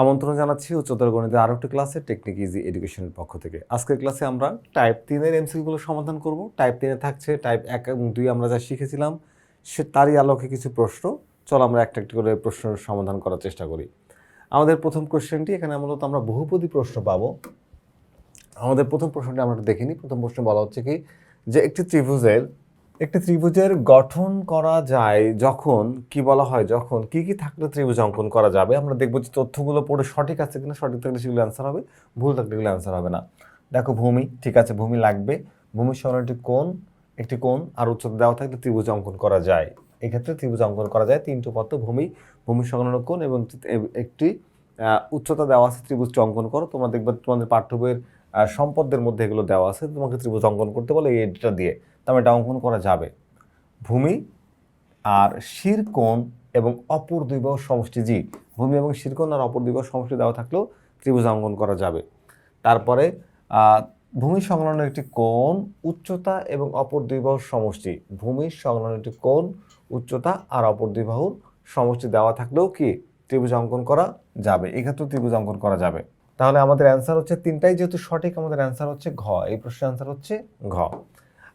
আমন্ত্রণ জানাচ্ছি উচ্চতর গণিতের আরও একটি ক্লাসে টেকনিক ইজি এডুকেশনের পক্ষ থেকে। আজকের ক্লাসে আমরা টাইপ 3-এর এমসিকিউগুলো সমাধান করব। টাইপ 3-এ থাকছে টাইপ 1 এবং 2 আমরা যা শিখেছিলাম তারই আলোকে কিছু প্রশ্ন। চলো আমরা একটা একটা করে প্রশ্নের সমাধান করার চেষ্টা করি। আমাদের প্রথম কোশ্চেনটি এখানে মূলত আমরা বহুপদী প্রশ্ন পাবো। আমাদের প্রথম প্রশ্নটি আমরা একটু দেখে নিই। প্রথম প্রশ্নে বলা হচ্ছে কি যে একটি ত্রিভুজের গঠন করা যায় যখন কি বলা হয়, যখন কি কি থাকলে ত্রিভুজ অঙ্কন করা যাবে। আমরা দেখবো যে তথ্যগুলো পড়ে সঠিক আছে কিনা, সঠিক থাকলে সেগুলো অ্যান্সার হবে, ভুল থাকলে এগুলো অ্যান্সার হবে না। দেখো ভূমি, ঠিক আছে, ভূমি লাগবে। ভূমির সমান একটি কোণ আর উচ্চতা দেওয়া থাকলে ত্রিভুজ অঙ্কন করা যায়। এক্ষেত্রে ত্রিভুজ অঙ্কন করা যায় তিনটি উপাত্ত ভূমির সংলগ্ন কোণ এবং একটি উচ্চতা দেওয়া আছে, ত্রিভুজটি অঙ্কন করো। তোমরা দেখবে তোমাদের পাঠ্য বইয়ের সম্পদের মধ্যে এগুলো দেওয়া আছে, তোমাকে ত্রিভুজ অঙ্কন করতে বলে এইটা দিয়ে, তাহলে এটা অঙ্কন করা যাবে। ভূমি আর শিরকোণ এবং অপর দুই বাহুর সমষ্টি জি, ভূমি এবং শিরকোণ আর অপর দুই বাহুর সমষ্টি দেওয়া থাকলেও ত্রিভুজ অঙ্কন করা যাবে। তারপরে ভূমি সংলগ্ন একটি কোণ, উচ্চতা এবং অপর দুই বাহুর সমষ্টি, ভূমির সংলগ্ন একটি কোণ, উচ্চতা আর অপর দুই বাহুর সমষ্টি দেওয়া থাকলেও কি ত্রিভুজ অঙ্কন করা যাবে। এক্ষেত্রে ত্রিভুজ অঙ্কন করা যাবে। তাহলে আমাদের অ্যান্সার হচ্ছে তিনটাই যেহেতু সঠিক, আমাদের অ্যান্সার হচ্ছে ঘ। এই প্রশ্নের অ্যান্সার হচ্ছে ঘ।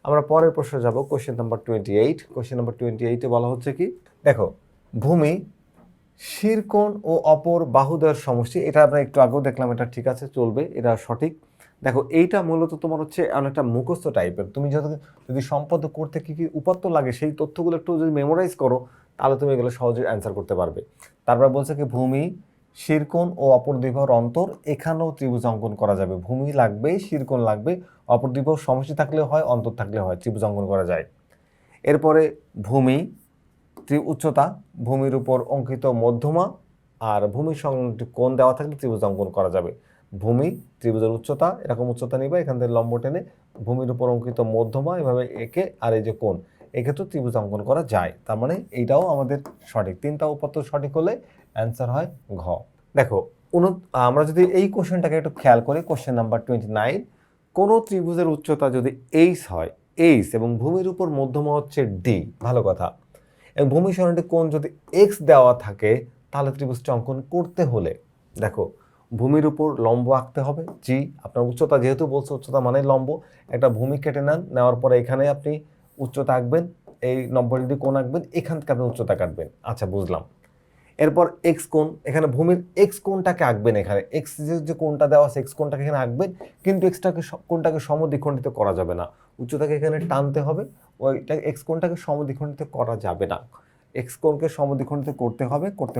আমরা পরের প্রশ্নে যাব, কোশ্চেন নাম্বার 28। কোশ্চেন নাম্বার 28-এ বলা হচ্ছে কি, দেখো ভূমি, শিরকোণ ও অপর বাহুদ্বয়ের সমষ্টি, এটা আমরা একটু আগেও দেখলাম, এটা ঠিক আছে, চলবে, এটা সঠিক। দেখো এইটা মূলত তোমার হচ্ছে অনেকটা মুখস্থ টাইপের। তুমি যদি সম্পাদ্য করতে কি কি উপাত্ত লাগে সেই তথ্যগুলো একটু যদি মেমোরাইজ করো তাহলে তুমি এগুলো সহজে অ্যান্সার করতে পারবে। তারপর বলছে কি ভূমি, শিরকোণ ও অপর দুই বাহুর অন্তর, এখানেও ত্রিভুজ অঙ্কন করা যাবে। ভূমি লাগবে, শিরকোণ লাগবে, অপর দুই বাহুর সমষ্টি থাকলে হয়, অন্তর থাকলে হয়, ত্রিভুজ অঙ্কন করা যায়। এরপরে ভূমি, উচ্চতা, ভূমির উপর অঙ্কিত মধ্যমা আর ভূমির সঙ্গে কোণ দেওয়া থাকলে ত্রিভুজ অঙ্কন করা যাবে। ভূমি, ত্রিভুজের উচ্চতা, এরকম উচ্চতা নিবে, এখান থেকে লম্ব টেনে ভূমির উপর অঙ্কিত মধ্যমা এভাবে এঁকে আর এই যে কোণ, এক্ষেত্রে ত্রিভুজ অঙ্কন করা যায়। তার মানে এইটাও আমাদের সঠিক। তিনটা উপাত্ত সঠিক হলে অ্যান্সার হয় ঘ। দেখো আমরা যদি এই কোশ্চেনটাকে একটু খেয়াল করি, কোশ্চেন নাম্বার 29, কোনো ত্রিভুজের উচ্চতা যদি এইচ হয়, এইচ, এবং ভূমির উপর মধ্যমা হচ্ছে ডি, ভালো কথা, এবং ভূমি সরণটি কোণ যদি এক্স দেওয়া থাকে তাহলে ত্রিভুজটি অঙ্কন করতে হলে দেখো ভূমির উপর লম্ব আঁকতে হবে জি। আপনার উচ্চতা যেহেতু বলছে, উচ্চতা মানে লম্ব, একটা ভূমি কেটে নেওয়ার পরে এখানে আপনি উচ্চতা আঁকবেন, এই 90 ডিগ্রি কোণ আঁকবেন, এখান থেকে আপনি উচ্চতা কাটবেন। আচ্ছা, বুঝলাম। এরপর এক্স কোণ, এখানে ভূমির এক্স কোণটাকে আঁকবেন, এখানে এক্স যে কোণটা দেওয়া আছে এক্স কোণটাকে এখানে আঁকবেন, কিন্তু কোণটাকে সমদ্বিখণ্ডিত করা যাবে না, উচ্চতাকে এখানে টানতে হবে, ওইটা এক্স কোণটাকে সমদ্বিখণ্ডিত করা যাবে না। এক্স কোণকে সমদ্বিখণ্ডিত করতে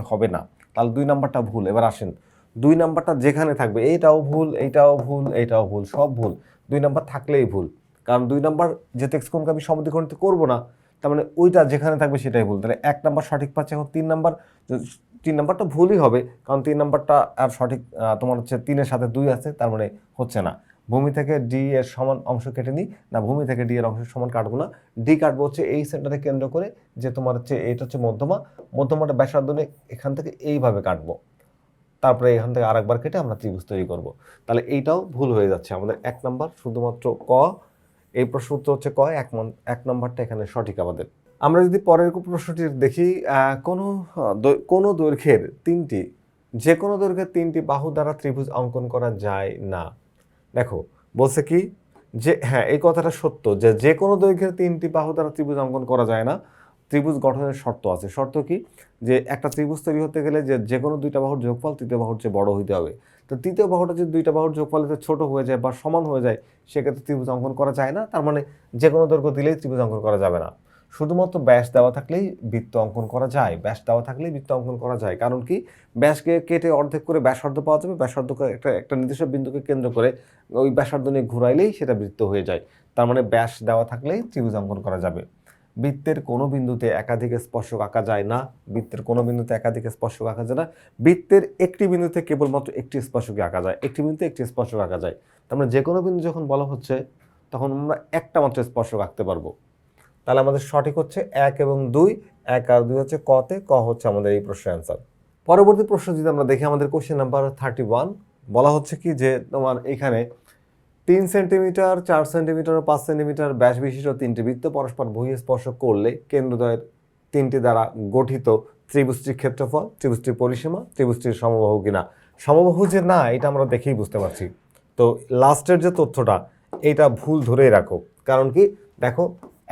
হবে না, তাহলে 2 নাম্বারটা ভুল। এবার আসেন 2 নাম্বারটা যেখানে থাকবে, এইটাও ভুল, এইটাও ভুল, এইটাও ভুল, সব ভুল। 2 নাম্বার থাকলেই ভুল, কারণ 2 নাম্বার যেহেতু এক্স কোণকে আমি সমদ্বিখণ্ডিত করবো না, তার মানে ওইটা যেখানে থাকবে সেটাই ভুল। তাহলে 1 নাম্বার সঠিক পাচ্ছে। এখন 3 নাম্বারটা ভুলই হবে, কারণ 3 নাম্বারটা আর সঠিক, তোমার হচ্ছে 3-এর সাথে 2 আছে, তার মানে হচ্ছে না। ভূমি থেকে ডি এর সমান অংশ কেটে নিই না, ভূমি থেকে ডি এর অংশ সমান কাটবো না, ডি কাটবো হচ্ছে এই সেন্টারে কেন্দ্র করে, যে তোমার হচ্ছে এইটা হচ্ছে মধ্যমাটা ব্যাসার্ধ নিয়ে এখান থেকে এইভাবে কাটবো, তারপরে এখান থেকে আরেকবার কেটে আমরা ত্রিভুজ তৈরি করব। তাহলে এইটাও ভুল হয়ে যাচ্ছে আমাদের। 1 নাম্বার শুধুমাত্র ক, এই প্রশ্ন উত্তর হচ্ছে ক, 1 নাম্বারটা এখানে সঠিক আমাদের। আমরা যদি পরের প্রশ্নটি দেখি, কোনো দৈর্ঘ্যের যে কোনো দৈর্ঘ্যের 3টি বাহু দ্বারা ত্রিভুজ অঙ্কন করা যায় না। দেখো বলছে কি যে হ্যাঁ, এই কথাটা সত্য যে কোনো দৈর্ঘ্যের 3টি বাহু দ্বারা ত্রিভুজ অঙ্কন করা যায় না। ত্রিভুজ গঠনের শর্ত আছে। শর্ত কি, যে একটা ত্রিভুজ তৈরি হতে গেলে যে কোনো 2টা বাহুর যোগফল তৃতীয় বাহুর চেয়ে বড় হইতে হবে। তো তৃতীয় বাহুটা যদি 2টা বাহুর যোগফলের ছোট হয়ে যায় বা সমান হয়ে যায়, সেক্ষেত্রে ত্রিভুজ অঙ্কন করা যায় না। তার মানে যে কোনো দৈর্ঘ্য দিলেই ত্রিভুজ অঙ্কন করা যাবে না। শুধুমাত্র ব্যাস দেওয়া থাকলেই বৃত্ত অঙ্কন করা যায়। ব্যাস দেওয়া থাকলেই বৃত্ত অঙ্কন করা যায়, কারণ কি, ব্যাসকে কেটে অর্ধেক করে ব্যাসার্ধ পাওয়া যাবে, ব্যাসার্ধকে একটা নির্দিষ্ট বিন্দুকে কেন্দ্র করে ওই ব্যাসার্ধ নিয়ে ঘুরাইলেই সেটা বৃত্ত হয়ে যায়। তার মানে ব্যাস দেওয়া থাকলেই ত্রিভুজ অঙ্কন করা যাবে। বৃত্তের কোনো বিন্দুতে একাধিক স্পর্শক আঁকা যায় না। বৃত্তের কোনো বিন্দুতে একাধিক স্পর্শক আঁকা যায় না। বৃত্তের একটি বিন্দুতে কেবলমাত্র একটি স্পর্শকই আঁকা যায়, একটি বিন্দুতে একটি স্পর্শক আঁকা যায়। তার মানে যে কোনো বিন্দু যখন বলা হচ্ছে তখন আমরা একটা মাত্র স্পর্শক আঁকতে পারবো। তাহলে আমাদের সঠিক হচ্ছে 1 এবং 2, 1 আর 2 হচ্ছে কতে, ক হচ্ছে আমাদের এই প্রশ্নের অ্যান্সার। পরবর্তী প্রশ্ন যদি আমরা দেখি, আমাদের কোশ্চেন নাম্বার 31, বলা হচ্ছে কি যে তোমার এখানে 3 সেন্টিমিটার, 4 সেন্টিমিটার ও 5 সেন্টিমিটার ব্যাস বিশিষ্ট 3টি বৃত্ত পরস্পর স্পর্শ করলে কেন্দ্রদ্বয়ের 3টি দ্বারা গঠিত ত্রিভুজটির ক্ষেত্রফল, ত্রিভুজটির পরিসীমা, ত্রিভুজটির সমবাহু কিনা। সমবাহু যে না এটা আমরা দেখেই বুঝতে পারছি। তো লাস্টের যে তথ্যটা এইটা ভুল ধরেই রাখো, কারণ কি দেখো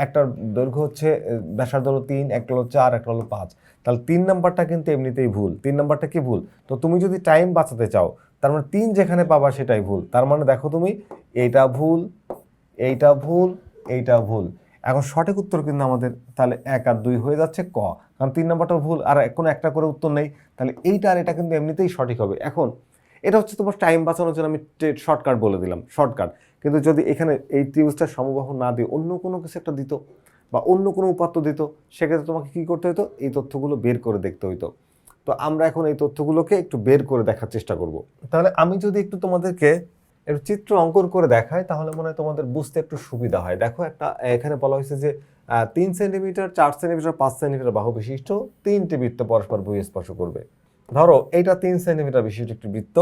একটার দৈর্ঘ্য হচ্ছে ব্যাসার্ধ হলো 3, একটা হলো 4, একটা হলো 5, তাহলে 3 নাম্বারটা কিন্তু এমনিতেই ভুল। 3 নাম্বারটা কি ভুল? তো তুমি যদি টাইম বাঁচাতে চাও তার মানে 3 যেখানে পাবা সেটাই ভুল। তার মানে দেখো তুমি এইটা ভুল, এইটা ভুল, এইটা ভুল। এখন সঠিক উত্তর কিন্তু আমাদের তাহলে 1 আর 2 হয়ে যাচ্ছে ক, কারণ 3 নাম্বারটা ভুল আর কোনো একটা করে উত্তর নেই, তাহলে এইটা আর এটা কিন্তু এমনিতেই সঠিক হবে। এখন এটা হচ্ছে তোমার টাইম বাঁচানোর জন্য আমি শর্টকাট বলে দিলাম, শর্টকাট। কিন্তু যদি এখানে এই ত্রিভুজটা সমবাহু না দিয়ে অন্য কোনো কিছু একটা দিত বা অন্য কোনো উপাত্ত দিত, সেক্ষেত্রে তোমাকে কী করতে হতো? এই তথ্যগুলো বের করে দেখতে হইতো। তো আমরা এখন এই তথ্যগুলোকে একটু বের করে দেখার চেষ্টা করব। তাহলে আমি যদি একটু তোমাদেরকে একটু চিত্র অঙ্কন করে দেখাই তাহলে মনে হয় তোমাদের বুঝতে একটু সুবিধা হয়। দেখো একটা এখানে বলা হয়েছে যে 3 সেন্টিমিটার, 4 সেন্টিমিটার, 5 সেন্টিমিটার বাহু বিশিষ্ট 3টি বৃত্ত পরস্পর বহিঃস্পর্শ করবে। ধরো এইটা 3 সেন্টিমিটার বিশিষ্ট একটি বৃত্ত,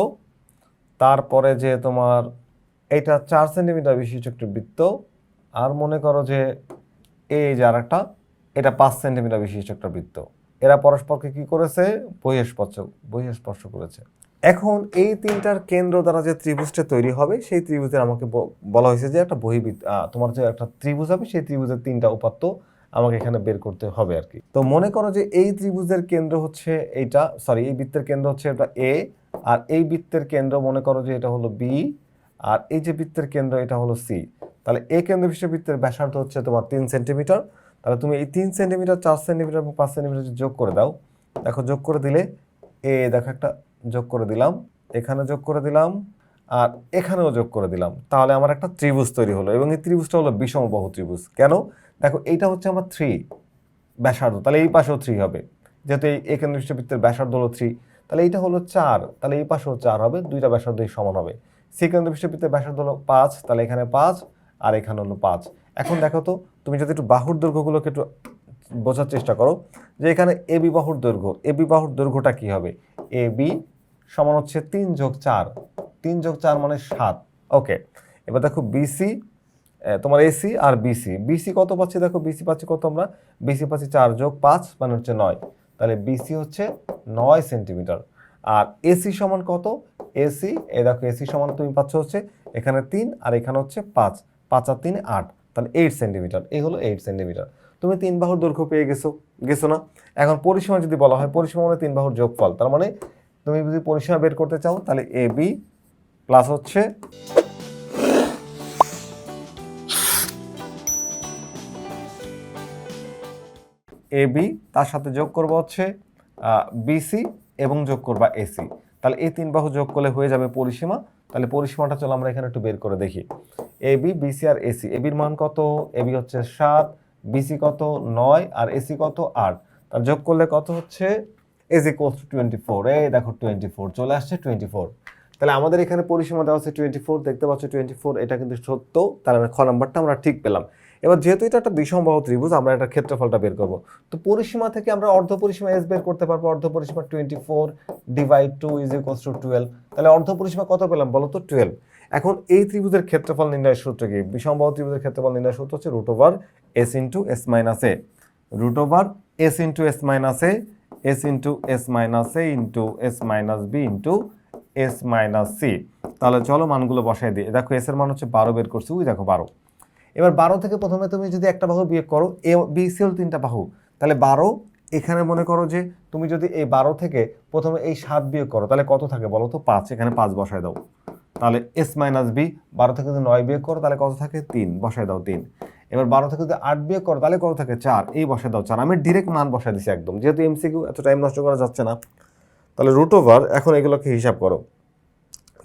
তারপরে যে তোমার এইটা 4 সেন্টিমিটার বিশিষ্ট একটি বৃত্ত, আর মনে করো যে এই যে আরেকটা এটা 5 সেন্টিমিটার বিশিষ্ট একটা বৃত্ত। এরা পরস্পরকে কি করেছে? বহিঃস্পর্শ করেছে। এখন এই তিনটার কেন্দ্র দ্বারা যে ত্রিভুজটা তৈরি হবে সেই ত্রিভুজের আমাকে বলা হয়েছে যে একটা তোমার যে একটা ত্রিভুজ হবে সেই ত্রিভুজের 3টা উপাত্ত আমাকে এখানে বের করতে হবে আর কি। তো মনে করো যে এই ত্রিভুজের কেন্দ্র হচ্ছে এইটা, সরি এই বৃত্তের কেন্দ্র হচ্ছে এটা এ, আর এই বৃত্তের কেন্দ্র মনে করো যে এটা হলো বি, আর এই যে বৃত্তের কেন্দ্র এটা হলো সি। তাহলে এ কেন্দ্র বিশিষ্ট বৃত্তের ব্যাসার্ধ হচ্ছে তোমার 3 সেন্টিমিটার। তাহলে তুমি এই 3 সেন্টিমিটার, 4 সেন্টিমিটার এবং 5 সেন্টিমিটার যোগ করে দাও। দেখো যোগ করে দিলে দেখো একটা যোগ করে দিলাম, এখানে যোগ করে দিলাম, আর এখানেও যোগ করে দিলাম, তাহলে আমার একটা ত্রিভুজ তৈরি হলো। এবং এই ত্রিভুজটা হলো বিষমবাহু ত্রিভুজ। কেন? দেখো এইটা হচ্ছে আমার 3 ব্যাসার্ধ, তাহলে এই পাশেও 3 হবে, যেহেতু এই কেন্দ্রবিশিষ্ট বৃত্তের ব্যাসার্ধ হলো 3। তাহলে এইটা হলো 4, তাহলে এই পাশেও 4 হবে, দুইটা ব্যাসার্ধই সমান হবে। সি কেন্দ্রবিশিষ্ট বৃত্তের ব্যাসার্ধ হলো 5, তাহলে এখানে 5 আর এখানে হলো 5। এখন দেখো তো তুমি যদি একটু বাহুর দৈর্ঘ্যগুলোকে একটু বোঝার চেষ্টা করো যে এখানে এবি বাহুর দৈর্ঘ্যটা কি হবে? এবি সমান হচ্ছে 3 যোগ 4, 3 যোগ 4 মানে 7। ওকে, এবার দেখো বিসি, তোমার এসি আর বিসি কত পাচ্ছি? দেখো বিসি পাচ্ছি কত আমরা? বিসি পাচ্ছি 4 যোগ 5 মানে হচ্ছে 9, তাহলে বিসি হচ্ছে 9 সেন্টিমিটার। আর এসি সমান কত? এসি এই দেখো এসি সমান তুমি পাচ্ছ হচ্ছে এখানে 3 আর এখানে হচ্ছে 5, 5 আর 3 8, তাহলে 8 সেন্টিমিটার। এই হলো 8 সেন্টিমিটার। তুমি 3 বাহুর দৈর্ঘ্য পেয়ে গেছো না? এখন পরিসীমা যদি বলা হয়, পরিসীমা মানে 3 বাহুর যোগফল, তার মানে তুমি যদি পরিসীমা বের করতে চাও তাহলে এবি প্লাস হচ্ছে এবি, তার সাথে যোগ করবো হচ্ছে বিসি এবং যোগ করবা এসি। তাহলে এই 3 বাহু যোগ করলে হয়ে যাবে পরিসীমা। তাহলে পরিসীমাটা চলো আমরা এখানে একটু বের করে দেখি। এবি, বিসি আর এসি, এবির মান কত? এবি হচ্ছে 7, বিসি কত? 9 আর এসি কত? 8। তার যোগ করলে কত হচ্ছে? Is equals to 24। এই দেখো 24 চলে আসছে 24। তাহলে আমাদের এখানে পরিসীমা দেওয়া আছে 24, দেখতে পাচ্ছ 24, এটা কিন্তু সত্য। তাহলে খ নাম্বারটা আমরা ঠিক পেলাম। এবার যেহেতু এটা একটা বিষমবাহু ত্রিভুজ আমরা এটা ক্ষেত্রফলটা বের করব। তো পরিসীমা থেকে আমরা অর্ধ পরিসীমা এস বের করতে পারবো। অর্ধ পরিসীমা 24 ডিভাইড 2 ইজ ইকুয়ালস টু 12। তাহলে অর্ধ পরিসীমা কত পেলাম বলো তো? 12। এখন এই ত্রিভুজের ক্ষেত্রফল নির্ণয়ের সূত্র কি? বিষমবাহু ত্রিভুজের ক্ষেত্রফল নির্ণয়ের সূত্র হচ্ছে root over S into S minus A, root over S into S minus A, S into S minus A into S minus B into S minus C. তাহলে চলো মানগুলো বসাই দিই। দেখো এস এর মান হচ্ছে 12 বের করছি, ওই দেখো 12। এবার 12 থেকে প্রথমে তুমি যদি একটা বাহু বিয়োগ করো, এ বি সি হল 3টা বাহু, তাহলে 12। এখানে মনে করো যে তুমি যদি এই 12 থেকে প্রথমে এই 7 বিয়োগ করো তাহলে কত থাকে বলো তো? 5, এখানে 5 বসায় দাও। তাহলে এস মাইনাস বি, 12 থেকে যদি 9 বিয়োগ করো তাহলে কত থাকে? 3, বসায় দাও 3। এবার 12 থেকে যদি 8 বিয়োগ করো তাহলে কত থাকে? 4, এই বসায় দাও 4। আমি ডিরেক্ট মান বসায় দিছি একদম, যেহেতু এমসিকিউ এত টাইম নষ্ট করা যাচ্ছে না। তাহলে রুট ওভার, এখন এগুলোকে হিসাব করো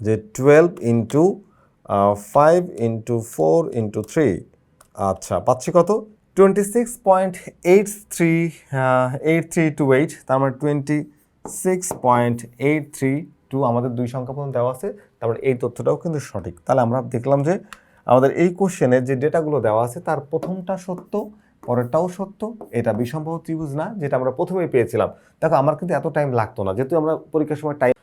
যে 12 ইন্টু 5 ইন্টু 4 ইন্টু 3, আচ্ছা পাচ্ছি কত? 26.8328, তার মানে 26.832 আমাদের দুই সংখ্যা পর্যন্ত দেওয়া আছে। তারপরে এই তথ্যটাও কিন্তু সঠিক। তাহলে আমরা দেখলাম যে আমাদের এই কোশ্চেনে যে ডেটাগুলো দেওয়া আছে তার প্রথমটা সত্য, পরেরটাও সত্য। এটা বিষমবাহু ত্রিভুজ না, যেটা আমরা প্রথমেই পেয়েছিলাম। দেখো আমার কিন্তু এত টাইম লাগতো না, যেহেতু আমরা পরীক্ষার সময় টাইম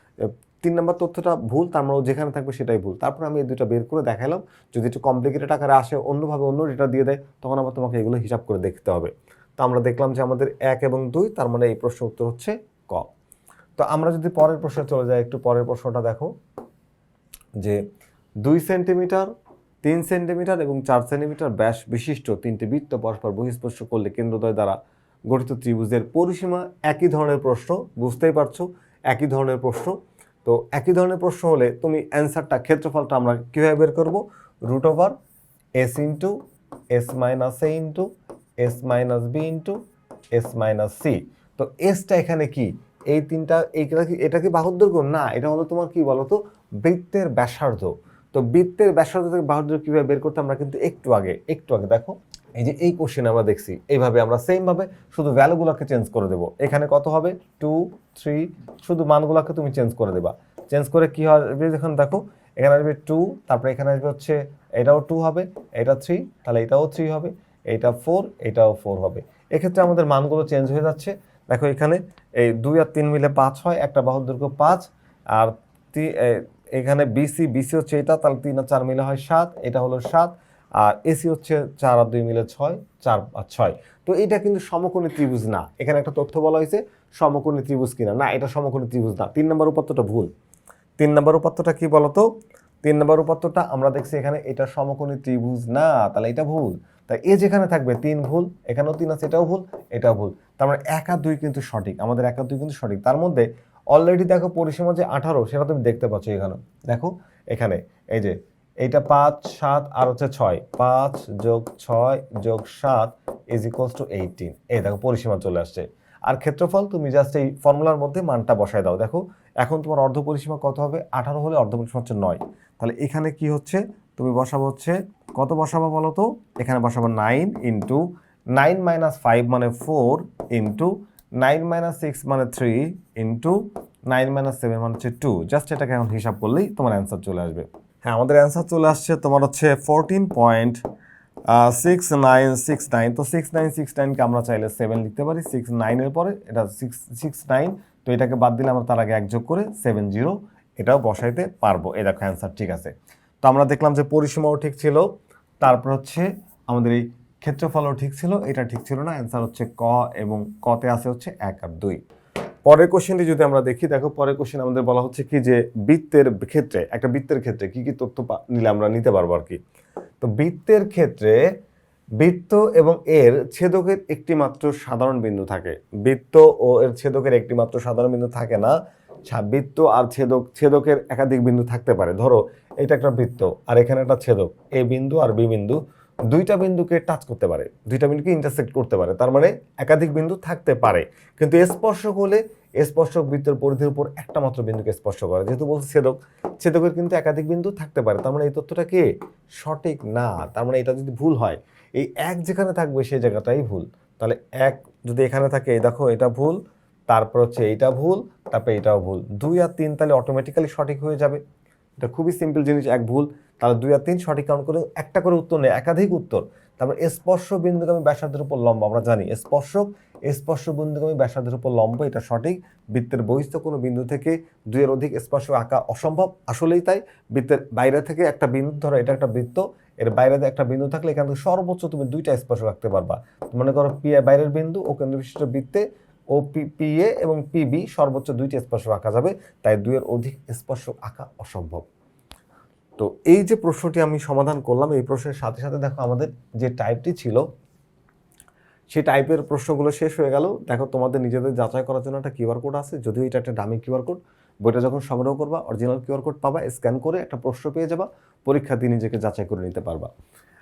3 নম্বর তথ্যটা ভুল, তার মানে যেখানে থাকবে সেটাই ভুল। তারপর আমি এই দুটো বের করে দেখালাম। যদি একটু কমপ্লিকেটেড আকারে আসে, অন্যভাবে অন্য ডেটা দিয়ে দেয়, তখন আবার তোমাকে এগুলো হিসাব করে দেখতে হবে। তো আমরা দেখলাম যে আমাদের 1 এবং 2, তার মানে এই প্রশ্ন উত্তর হচ্ছে ক। তো তো আমরা যদি পরের প্রশ্নে চলে যাই, একটু পরের প্রশ্নটা দেখো যে 2 সেন্টিমিটার, 3 সেন্টিমিটার এবং 4 সেন্টিমিটার ব্যাস বিশিষ্ট তিনটি বৃত্ত পরস্পর বহিঃস্পর্শ করলে কেন্দ্রদ্বয় দ্বারা গঠিত ত্রিভুজের পরিসীমা। একই ধরনের প্রশ্ন, বুঝতেই পারছো একই ধরনের প্রশ্ন। তো একই ধরনের প্রশ্ন হলে তুমি অ্যান্সারটা, ক্ষেত্রফলটা আমরা কীভাবে বের করব? Root over S into S minus A into S minus B into S minus C. তো এসটা এখানে কি? এই তিনটা, এটা কি বাহুর দৈর্ঘ্য? না, এটা হলো তোমার কি বলতো, বৃত্তের ব্যাসার্ধ। তো বৃত্তের ব্যাসার্ধ থেকে বাহুর দৈর্ঘ্য কীভাবে বের করতে, আমরা কিন্তু একটু আগে দেখো এই যে এই কোশ্চেন আমরা দেখছি, এইভাবে আমরা সেম ভাবে শুধু ভ্যালুগুলোকে চেঞ্জ করে দেবো। এখানে কত হবে? 2, 3, শুধু মানগুলোকে তুমি চেঞ্জ করে দেবা। চেঞ্জ করে কি হবে যখন দেখো, এখানে আসবে 2, তারপরে এখানে আসবে হচ্ছে এটাও 2 হবে, এটা 3, তাহলে এটাও 3 হবে, এটা 4, এটাও 4 হবে। এক্ষেত্রে আমাদের মানগুলো চেঞ্জ হয়ে যাচ্ছে। দেখো এখানে এই 2 আর 3 মিলে 5 হয়, একটা বাহুর দৈর্ঘ্য 5, আর এখানে বিসি হচ্ছে এটা, তাহলে 3 আর 4 মিলে হয় 7, এটা হলো 7, আর এসি হচ্ছে 4 আর 2 মিলে 6, 4 আর 6। তো এটা কিন্তু সমকোণী ত্রিভুজ না। এখানে একটা তথ্য বলা হয়েছে সমকোণী ত্রিভুজ কিনা, না এটা সমকোণী ত্রিভুজ না। 3 নম্বর উপাত্তটা ভুল। 3 নম্বর উপাত্তটা কি বলতো? 3 নম্বর উপাত্তটা আমরা দেখছি এখানে এটা সমকোণী ত্রিভুজ না, তাহলে এটা ভুল। তাই এ যেখানে থাকবে 3 ভুল, এখানেও 3 আছে, এটাও ভুল, এটাও ভুল। তার মানে 1 আর 2 কিন্তু সঠিক, আমাদের 1 আর 2 কিন্তু সঠিক। তার মধ্যে অলরেডি দেখো পরিসীমা যে 18, সেটা তুমি দেখতে পাচ্ছ এখানে। দেখো এখানে এই যে এইটা 5, 7 আর হচ্ছে 6, 5 যোগ 6 যোগ 7 ইজ ইকুয়ালস টু 18। এই দেখো পরিসীমা চলে আসছে। আর ক্ষেত্রফল তুমি জাস্ট এই ফর্মুলার মধ্যে মানটা বসায় দাও। দেখো এখন তোমার অর্ধ পরিসীমা কত হবে? 18 হলে অর্ধ পরিসীমা হচ্ছে 9। তাহলে এখানে কি হচ্ছে, তুমি বসাবো হচ্ছে কত বসাবো বলো তো? এখানে বসাবো 9 ইন্টু 9 মাইনাস 5 মানে 4 ইন্টু 9 মাইনাস 6 মানে 3 ইন্টু 9 মাইনাস 7 মানে হচ্ছে 2। জাস্ট এটাকে এখন হিসাব করলেই তোমার অ্যান্সার চলে আসবে। হ্যাঁ, আমাদের অ্যান্সার চলে আসছে তোমার হচ্ছে 14.6969। তো 6969কে আমরা চাইলে 7 লিখতে পারি, 69 এর পরে এটা 669, তো এটাকে বাদ দিলে আমরা তার আগে 1 যোগ করে 70 এটাও বসাইতে পারবো। এই দেখো অ্যান্সার ঠিক আছে। তো আমরা দেখলাম যে পরিসীমাও ঠিক ছিল, তারপর হচ্ছে আমাদের এই ক্ষেত্রফলও ঠিক ছিল, এটা ঠিক ছিল না। অ্যান্সার হচ্ছে ক, এবং কতে আছে হচ্ছে 1 আর 2। পরের কোশ্চেনটি যদি আমরা দেখি, দেখো পরের কোশ্চেন আমাদের বলা হচ্ছে কি যে বৃত্তের ক্ষেত্রে, একটা বৃত্তের ক্ষেত্রে কি কি তথ্য নিলে আমরা নিতে পারবো আর কি। তো বৃত্তের ক্ষেত্রে বৃত্ত এবং এর ছেদকের একটি মাত্র সাধারণ বিন্দু থাকে। বৃত্ত ও এর ছেদকের একটি মাত্র সাধারণ বিন্দু থাকে না, বৃত্ত আর ছেদকের একাধিক বিন্দু থাকতে পারে। ধরো এটা একটা বৃত্ত আর এখানে একটা ছেদক, এ বিন্দু আর বি বিন্দু, দুইটা বিন্দুকে টাচ করতে পারে, দুইটা বিন্দুকে ইন্টারসেক্ট করতে পারে। তার মানে একাধিক বিন্দু থাকতে পারে, কিন্তু স্পর্শক হলে স্পর্শক বৃত্তের পরিধির উপর একটা মাত্র বিন্দুকে স্পর্শ করে। যেহেতু বলছে ছেদকের কিন্তু একাধিক বিন্দু থাকতে পারে, তার মানে এই তথ্যটা কি সঠিক না। তার মানে এটা যদি ভুল হয়, এই এক যেখানে থাকবে সেই জায়গাটাই ভুল। তাহলে এক যদি এখানে থাকে, এই দেখো এটা ভুল, তারপর হচ্ছে এইটা ভুল, তারপরে এটাও ভুল। 2 আর 3 তাহলে অটোমেটিক্যালি সঠিক হয়ে যাবে। এটা খুবই সিম্পল জিনিস, এক ভুল, তাহলে 2 আর 3 সঠিক কাউন্ট করে একটা করে উত্তর নেই, একাধিক উত্তর। তারপর স্পর্শ বিন্দুগামী ব্যাসার্ধের উপর লম্ব, আমরা জানি স্পর্শ বিন্দুগামী ব্যাসার্ধের উপর লম্ব, এটা সঠিক। বৃত্তের বহিস্থ কোনো বিন্দু থেকে 2 এর অধিক স্পর্শক আঁকা অসম্ভব, আসলেই তাই। বৃত্তের বাইরে থেকে একটা বিন্দু, ধরো এটা একটা বৃত্ত, এর বাইরে একটা বিন্দু থাকলে এখান থেকে সর্বোচ্চ তুমি 2টা স্পর্শক আঁকতে পারবা। মনে করো পি বাইরের বিন্দু ও কেন্দ্র বিশিষ্ট বৃত্তে ও পি এ এবং পিবি সর্বোচ্চ 2টি স্পর্শক আঁকা যাবে, তাই 2 এর অধিক স্পর্শক আঁকা অসম্ভব। তো এই যে প্রশ্নটি আমি সমাধান করলাম, এই প্রশ্নের সাথে সাথে দেখো আমাদের যে টাইপটি ছিল সেই টাইপের প্রশ্নগুলো শেষ হয়ে গেল। দেখো তোমাদের নিজেদের যাচাই করার জন্য একটা কিউআর কোড আছে, যদিও এটা একটা দামি কিউআর কোড। বইটা যখন সংগ্রহ করবা অরিজিনাল কিউআর কোড পাবা, স্ক্যান করে একটা প্রশ্ন পেয়ে যাবা, পরীক্ষা দিয়ে নিজেকে যাচাই করে নিতে পারবা।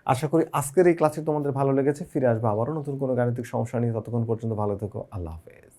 আশা করি আজকের এই ক্লাসে তোমাদের ভালো লেগেছে। ফিরে আসবো আবারও নতুন কোনো গাণিতিক সমস্যা নিয়ে, ততক্ষণ পর্যন্ত ভালো থেকো। আল্লাহ হাফেজ।